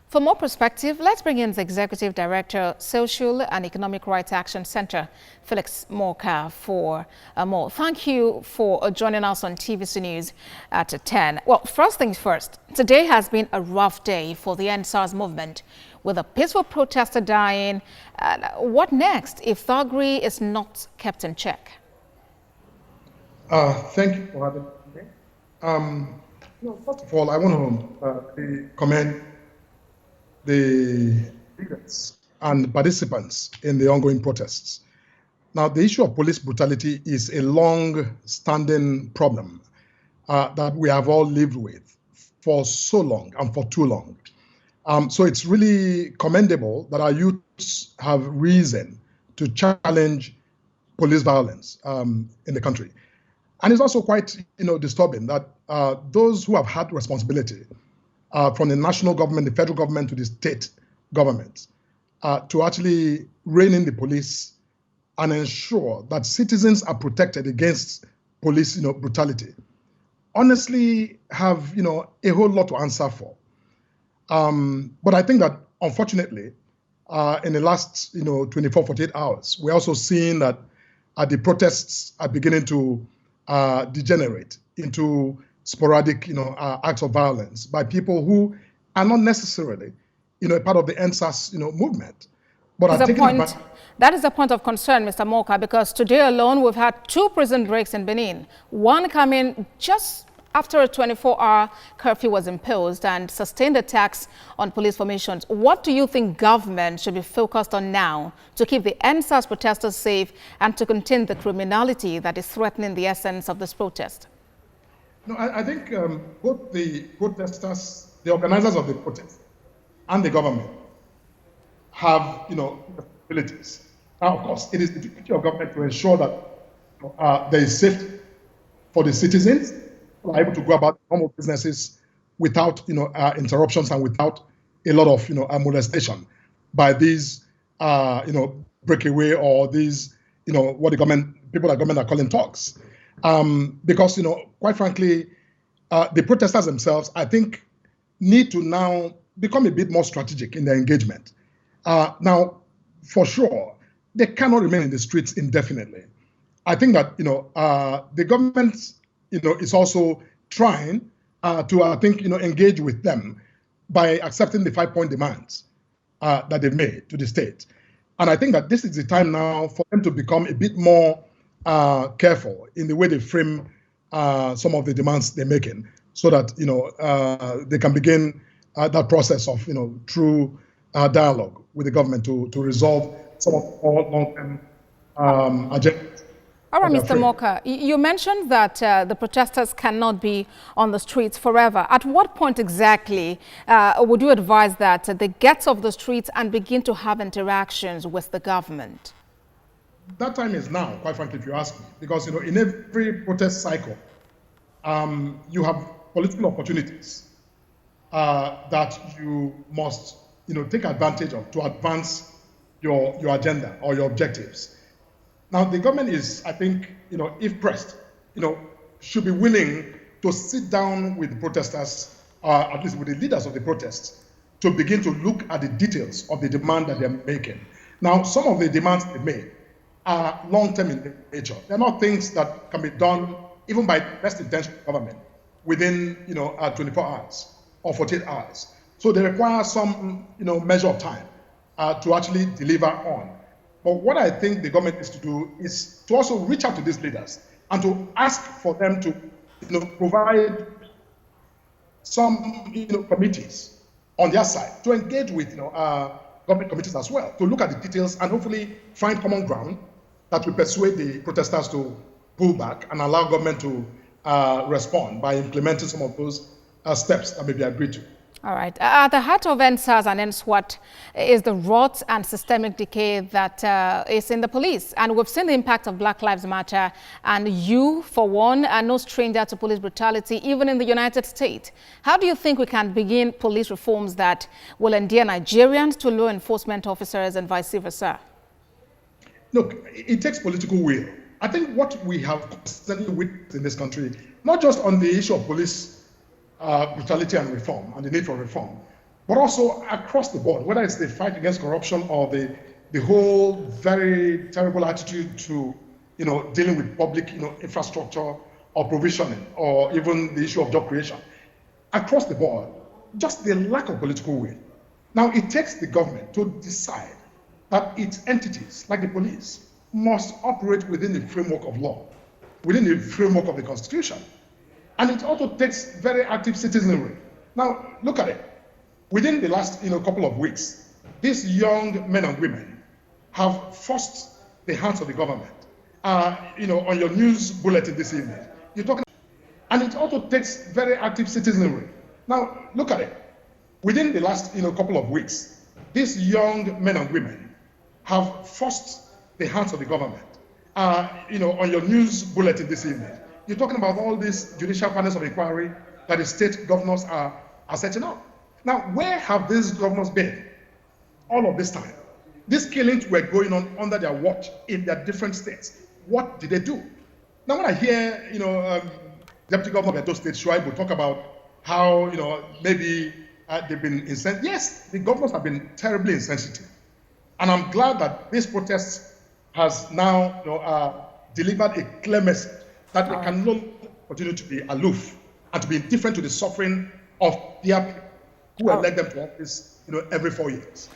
For more perspective, let's bring in the Executive Director, Social and Economic Rights Action Center, Felix Morka, for more. Thank you for joining us on TVC News at 10. Well, first things first, today has been a rough day for the SARS movement, with a peaceful protester dying. What next if thuggery is not kept in check? Thank you for having me. First of all, I want to commend the leaders and participants in the ongoing protests. Now, the issue of police brutality is a long-standing problem that we have all lived with for so long and for too long. So it's really commendable that our youths have reason to challenge police violence in the country. And it's also quite, disturbing that those who have had responsibility from the national government, the federal government, to the state government, to actually rein in the police and ensure that citizens are protected against police, brutality, honestly have, a whole lot to answer for. But I think that, unfortunately, in the last, 24, 48 hours, we're also seeing that the protests are beginning to degenerate into sporadic, acts of violence by people who are not necessarily, a part of the SARS, movement. But that is a point of concern, Mr. Morka, because today alone we've had 2 prison breaks in Benin. One coming just after a 24-hour curfew was imposed and sustained attacks on police formations. What do you think government should be focused on now to keep the SARS protesters safe and to contain the criminality that is threatening the essence of this protest? No, I think both the protesters, the organizers of the protest, and the government have, responsibilities. Now, of course, it is the duty of government to ensure that there is safety for the citizens who are able to go about normal businesses without, interruptions and without a lot of, molestation by these, breakaway or these, what people at government are calling thugs. Because, quite frankly, the protesters themselves, I think, need to now become a bit more strategic in their engagement. Now, for sure, they cannot remain in the streets indefinitely. I think that, the government, is also trying to, I think, engage with them by accepting the 5-point demands that they've made to the state. And I think that this is the time now for them to become a bit more careful in the way they frame some of the demands they're making, so that they can begin that process of true dialogue with the government to resolve some of the long-term agendas. All right, Mr. Morka, you mentioned that the protesters cannot be on the streets forever. At what point exactly would you advise that they get off the streets and begin to have interactions with the government? That time is now, quite frankly, if you ask me, because in every protest cycle, you have political opportunities that you must take advantage of to advance your agenda or your objectives. Now, the government is, I think, if pressed, should be willing to sit down with the protesters, at least with the leaders of the protests, to begin to look at the details of the demand that they're making. Now, some of the demands they made are long-term in nature. They're not things that can be done even by best intention government within 24 hours or 48 hours. So they require some measure of time to actually deliver on. But what I think the government is to do is to also reach out to these leaders and to ask for them to provide some committees on their side to engage with government committees as well, to look at the details and hopefully find common ground that will persuade the protesters to pull back and allow government to respond by implementing some of those steps that may be agreed to. All right. At the heart of SARS and SWAT is the rot and systemic decay that is in the police. And we've seen the impact of Black Lives Matter. And you, for one, are no stranger to police brutality, even in the United States. How do you think we can begin police reforms that will endear Nigerians to law enforcement officers and vice versa? Look, it takes political will. I think what we have constantly witnessed in this country, not just on the issue of police brutality and reform and the need for reform, but also across the board, whether it's the fight against corruption or the whole very terrible attitude to, dealing with public, infrastructure or provisioning, or even the issue of job creation. Across the board, just the lack of political will. Now, it takes the government to decide that its entities, like the police, must operate within the framework of law, within the framework of the Constitution. And it also takes very active citizenry. Now, look at it. Within the last couple of weeks, these young men and women have forced the hands of the government. On your news bulletin this evening, you're talking, and it also takes very active citizenry. Now, look at it. Within the last couple of weeks, these young men and women have forced the hands of the government. On your news bulletin this evening, you're talking about all these judicial panels of inquiry that the state governors are setting up. Now, where have these governors been all of this time? These killings were going on under their watch in their different states. What did they do? Now, when I hear, Deputy Governor of Edo State, Shuaib, will talk about how, maybe they've been insensitive. Yes, the governors have been terribly insensitive. And I'm glad that this protest has now, delivered a clear message that they can no longer continue to be aloof and to be indifferent to the suffering of their people who elect them to office, every 4 years.